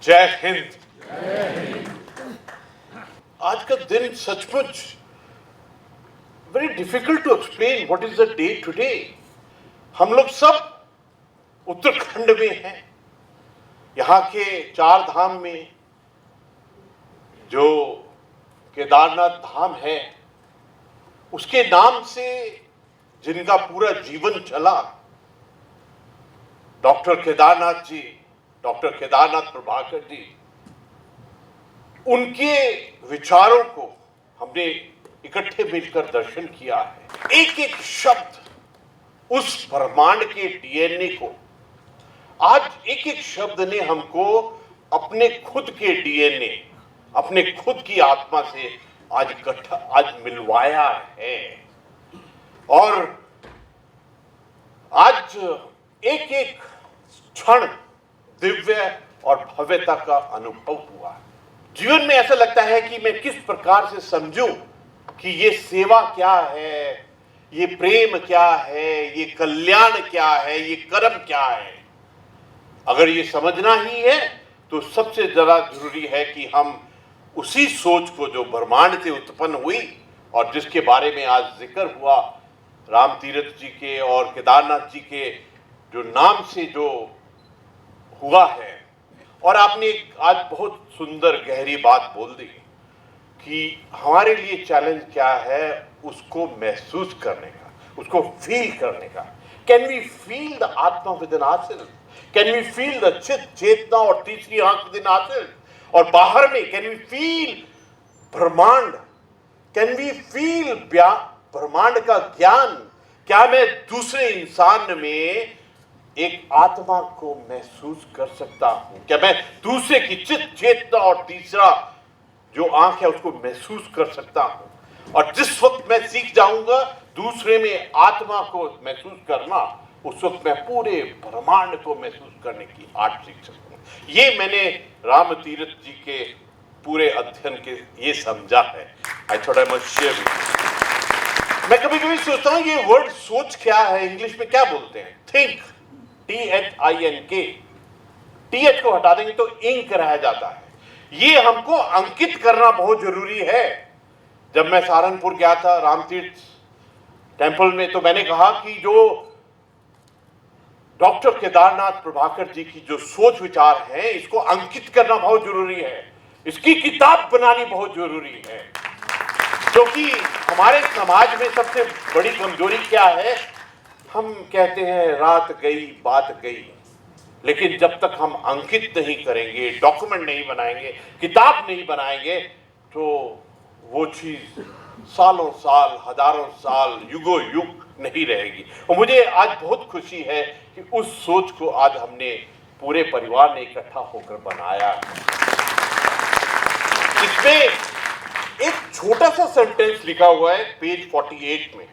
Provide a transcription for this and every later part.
जय हिंद। आज का दिन सचमुच very difficult to explain what is the day today. हम लोग सब उत्तराखंड में हैं। यहाँ के चार धाम में जो केदारनाथ धाम है, उसके नाम से जिनका पूरा जीवन चला, डॉक्टर केदारनाथ जी, डॉक्टर केदारनाथ प्रभाकर जी, उनके विचारों को हमने इकट्ठे मिलकर दर्शन किया है। एक एक शब्द उस ब्रह्मांड के डीएनए को, आज एक एक शब्द ने हमको अपने खुद के डीएनए, अपने खुद की आत्मा से आज मिलवाया है। और आज एक एक क्षण दिव्य और भव्यता का अनुभव हुआ। जीवन में ऐसा लगता है कि मैं किस प्रकार से समझूं कि ये सेवा क्या है, ये प्रेम क्या है, ये कल्याण क्या है, ये कर्म क्या है। अगर ये समझना ही है तो सबसे ज्यादा जरूरी है कि हम उसी सोच को जो ब्रह्मांड से उत्पन्न हुई और जिसके बारे में आज जिक्र हुआ, राम तीर्थ जी के और केदारनाथ जी के जो नाम से जो हुआ है। और आपने आज बहुत सुंदर गहरी बात बोल दी कि हमारे लिए चैलेंज क्या है, उसको महसूस करने का, उसको फील करने का। Can we feel the atma within ourself? Can we feel the chit, चेतना और तीसरी आंख विद इन आवरसेल्फ? और बाहर में कैन वी फील ब्रह्मांड? कैन वी फील ब्रह्मांड का ज्ञान? क्या मैं दूसरे इंसान में एक आत्मा को महसूस कर सकता हूं? क्या मैं दूसरे की चित, चेतना और तीसरा जो आंख है उसको महसूस कर सकता हूं? और जिस वक्त मैं सीख जाऊंगा दूसरे में आत्मा को महसूस करना, उस वक्त मैं पूरे ब्रह्मांड को महसूस करने की आर्ट सीख सकता हूं। ये मैंने राम तीर्थ जी के पूरे अध्ययन के ये समझा है। I thought I must share with you. मैं कभी कभी सोचता हूं ये वर्ड सोच क्या है, इंग्लिश में क्या बोलते हैं? Think, THINK। TH को हटा देंगे तो इंक रह जाता है। ये हमको अंकित करना बहुत जरूरी है। जब मैं सहारनपुर गया था रामतीर्थ टेंपल में, तो मैंने कहा कि जो डॉक्टर केदारनाथ प्रभाकर जी की जो सोच विचार है, इसको अंकित करना बहुत जरूरी है। इसकी किताब बनानी बहुत जरूरी है। क्योंकि हमारे समाज में सबसे बड़ी कमजोरी क्या है? हम कहते हैं रात गई बात गई, लेकिन जब तक हम अंकित नहीं करेंगे, डॉक्यूमेंट नहीं बनाएंगे, किताब नहीं बनाएंगे, तो वो चीज सालों साल, हजारों साल, युगों युग नहीं रहेगी। और मुझे आज बहुत खुशी है कि उस सोच को आज हमने पूरे परिवार ने इकट्ठा होकर बनाया। इसमें एक छोटा सा सेंटेंस लिखा हुआ है पेज 48 में,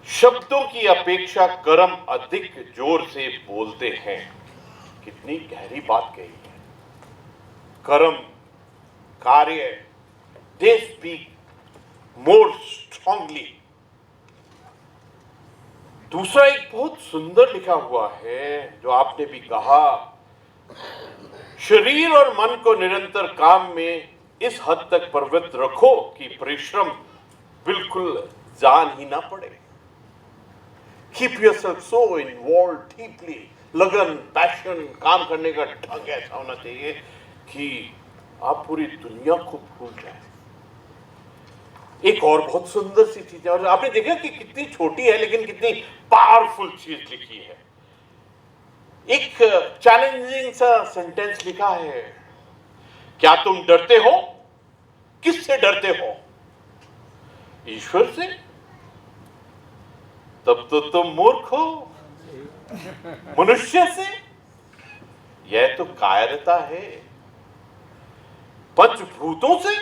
शब्दों की अपेक्षा कर्म अधिक जोर से बोलते हैं। कितनी गहरी बात कही है। कर्म, कार्य, दे स्पीक मोर स्ट्रांगली। दूसरा एक बहुत सुंदर लिखा हुआ है जो आपने भी कहा, शरीर और मन को निरंतर काम में इस हद तक प्रवृत्त रखो कि परिश्रम बिल्कुल जान ही ना पड़े। Keep yourself so involved deeply, लगन, पैशन, काम करने का ढंग ऐसा होना चाहिए कि आप पूरी दुनिया को भूल जाए। एक और बहुत सुंदर सी चीज है, और आपने देखा कि कितनी छोटी है लेकिन कितनी पावरफुल चीज लिखी है। एक चैलेंजिंग सा सेंटेंस लिखा है, क्या तुम डरते हो? किससे डरते हो? ईश्वर से? तब तो तुम मूर्ख हो। मनुष्य से? यह तो कायरता है। पंचभूतों से?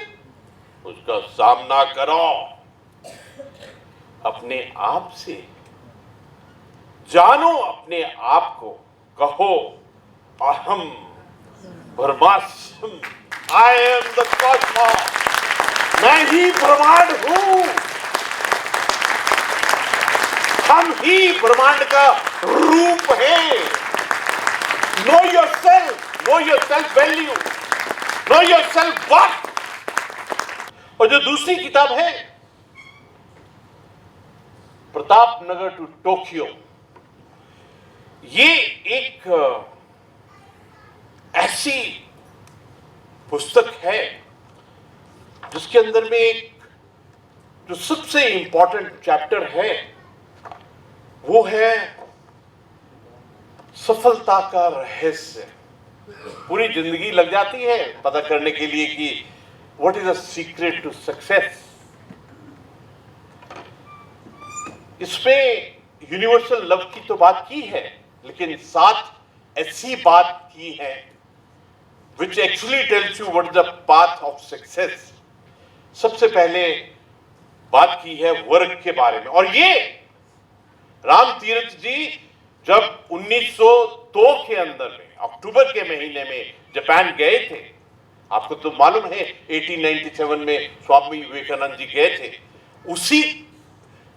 उसका सामना करो। अपने आप से जानो, अपने आप को कहो, अहम ब्रह्मास्म, आई एम द कॉस्मोस। मैं ही ब्रह्मांड हूं। हम ही ब्रह्मांड का रूप है। Know your self value, know your self worth. और जो दूसरी किताब है प्रतापनगर टू टोक्यो, ये एक ऐसी पुस्तक है जिसके अंदर में एक जो सबसे इंपॉर्टेंट चैप्टर है वो है सफलता का रहस्य। पूरी जिंदगी लग जाती है पता करने के लिए कि what is the secret to success. इसमें यूनिवर्सल लव की तो बात की है, लेकिन साथ ऐसी बात की है which actually tells you what is the path of success। सबसे पहले बात की है वर्क के बारे में, और ये राम तीरथ जी जब 1902 के अंदर में अक्टूबर के महीने में जापान गए थे, आपको तो मालूम है 1897 में स्वामी विवेकानंद जी गए थे, उसी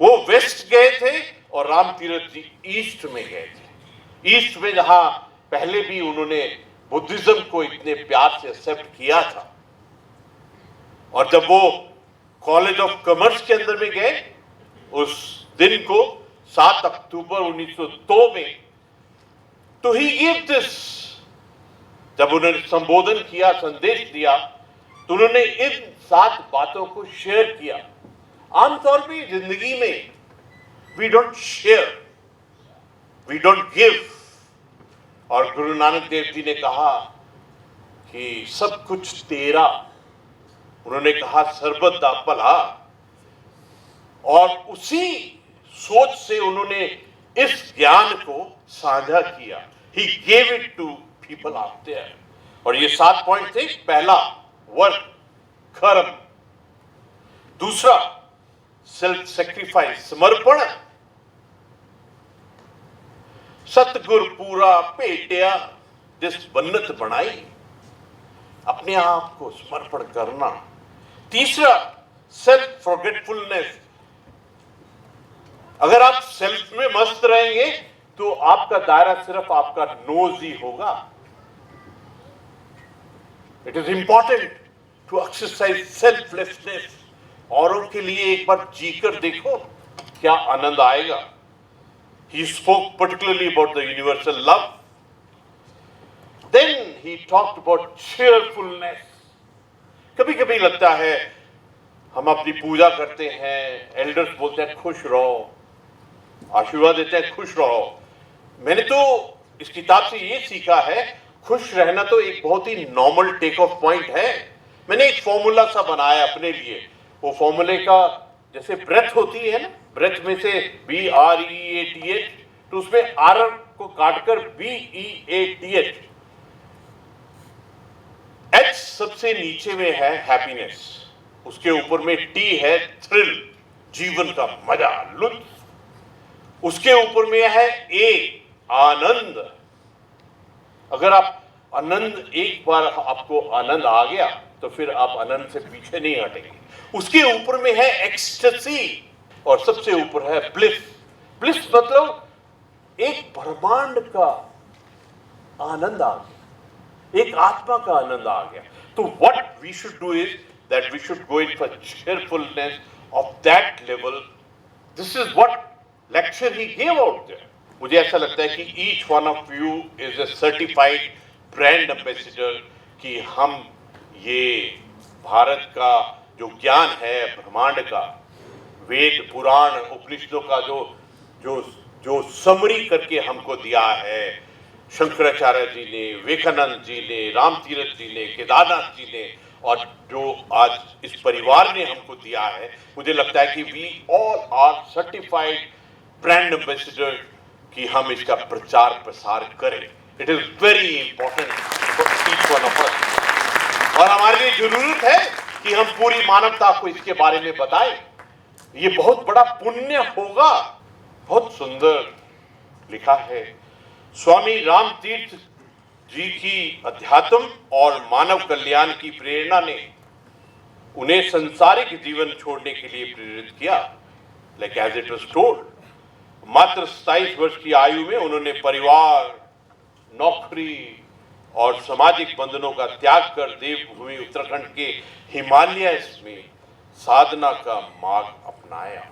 वो वेस्ट गए थे और राम तीरथ जी ईस्ट में गए थे। ईस्ट में जहां पहले भी उन्होंने बुद्धिज्म को इतने प्यार से एक्सेप्ट किया था, और जब वो कॉलेज ऑफ कॉमर्स के अंदर में गए उस दिन को 7 अक्टूबर 1902 में, तो ही गिव दिस, जब उन्होंने संबोधन किया, संदेश दिया, तो उन्होंने इन 7 बातों को शेयर किया। आमतौर पे जिंदगी में we don't share, we don't give. और गुरु नानक देव जी ने कहा कि सब कुछ तेरा, उन्होंने कहा सर्बत दा भला, और उसी सोच से उन्होंने इस ज्ञान को साझा किया। He gave it to people out there. और ये 7 पॉइंट थे। पहला वर्क, कर्म। दूसरा सेल्फ सेक्रीफाइस, समर्पण। सतगुर पूरा पेटिया जिस बन्नत बनाई, अपने आप को समर्पण करना। तीसरा सेल्फ फॉरगेटफुलनेस। अगर आप सेल्फ में मस्त रहेंगे तो आपका दायरा सिर्फ आपका नोज ही होगा। It is important to exercise selflessness. औरों के लिए एक बार जीकर देखो, क्या आनंद आएगा। He spoke particularly about the universal love. Then he talked about cheerfulness. कभी कभी लगता है हम अपनी पूजा करते हैं, एल्डर्स बोलते हैं खुश रहो, आशीर्वाद देते हैं खुश रहो। मैंने तो इस किताब से ये सीखा है, खुश रहना तो एक बहुत ही नॉर्मल टेक ऑफ पॉइंट है। मैंने एक फॉर्मूला सा बनाया अपने लिए। वो फॉर्मूले का जैसे ब्रेथ होती है ना, ब्रेथ में से BREATH, तो उसमें R को काटकर BEATH। H सबसे नीचे में है हैप्पीनेस, उसके ऊपर में T है थ्रिल, जीवन का मजा, लुत्फ। उसके ऊपर में है A, आनंद। अगर आप आनंद, एक बार आपको आनंद आ गया तो फिर आप आनंद से पीछे नहीं हटेंगे। उसके ऊपर में है एक्सटेसी, और सबसे ऊपर है ब्लिस। ब्लिस मतलब एक ब्रह्मांड का आनंद आ गया, एक आत्मा का आनंद आ गया। तो what we should do is that we should go in for cheerfulness of that level. This is what lecture he gave out there. मुझे ऐसा लगता है कि each one of you is a certified brand ambassador, कि हम ये भारत का जो ज्ञान है ब्रह्मांड का, वेद पुराण उपनिषदों का जो समरी करके हमको दिया है शंकराचार्य जी ने, विवेकानंद जी ने, राम तीरथ जी ने, केदारनाथ जी ने, और जो आज इस परिवार ने हमको दिया है, मुझे लगता है कि we all are certified brand ambassador, कि हम इसका प्रचार प्रसार करें। It is very important for each one of us, और हमारे लिए जरूरत है कि हम पूरी मानवता को इसके बारे में बताएं। ये बहुत बड़ा पुण्य होगा। बहुत सुंदर लिखा है। स्वामी राम तीर्थ जी की अध्यात्म और मानव कल्याण की प्रेरणा ने उन्हें संसारिक जीवन छोड़ने के लिए प्रेरित किया। Like as it was told, मात्र 27 वर्ष की आयु में उन्होंने परिवार, नौकरी और सामाजिक बंधनों का त्याग कर देवभूमि उत्तराखंड के हिमालयस में साधना का मार्ग अपनाया।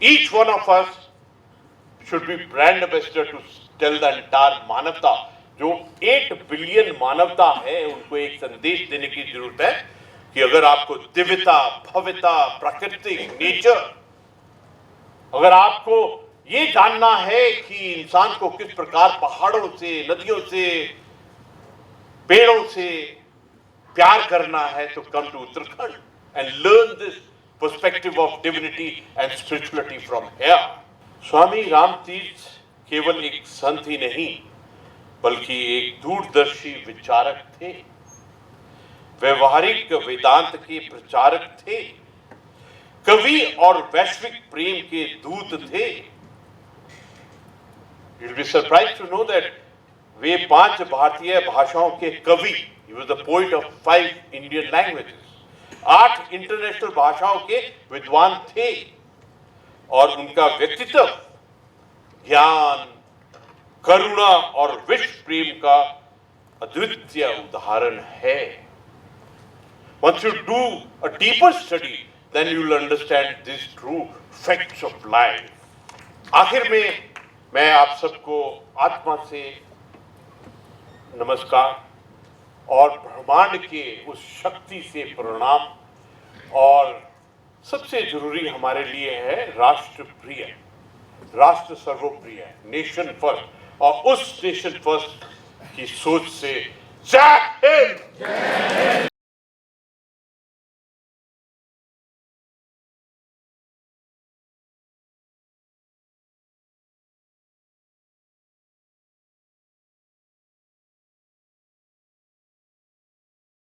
Each one of us should be brand ambassador to tell the entire मानवता, जो 8 बिलियन मानवता है, उनको एक संदेश देने की जरूरत है कि अगर आपको दिव्यता, भव्यता, प्राकृतिक नेचर, अगर आपको ये जानना है कि इंसान को किस प्रकार पहाड़ों से, नदियों से, पेड़ों से प्यार करना है, तो come to Uttarakhand and learn this perspective of divinity and spirituality from here. Swami Ramtirth केवल एक संत ही नहीं, बल्कि एक दूरदर्शी विचारक थे, व्यवहारिक वेदांत के प्रचारक थे, कवि और वैश्विक प्रेम के दूत थे। You'll be surprised to know that वे 5 भारतीय भाषाओं के कवि, he was the poet of 5 Indian languages, 8 international भाषाओं के विद्वान थे, और उनका व्यक्तित्व ज्ञान, करुणा और विश्व प्रेम का अद्वितीय उदाहरण है। Once you do a deeper study, then you will understand these true facts of life. आखिर में मैं आप सबको आत्मा से नमस्कार और ब्रह्मांड के उस शक्ति से प्रणाम, और सबसे जरूरी हमारे लिए है राष्ट्र प्रिय, राष्ट्र सर्वप्रिय, नेशन फर्स्ट, और उस नेशन फर्स्ट की सोच से जय हिंद।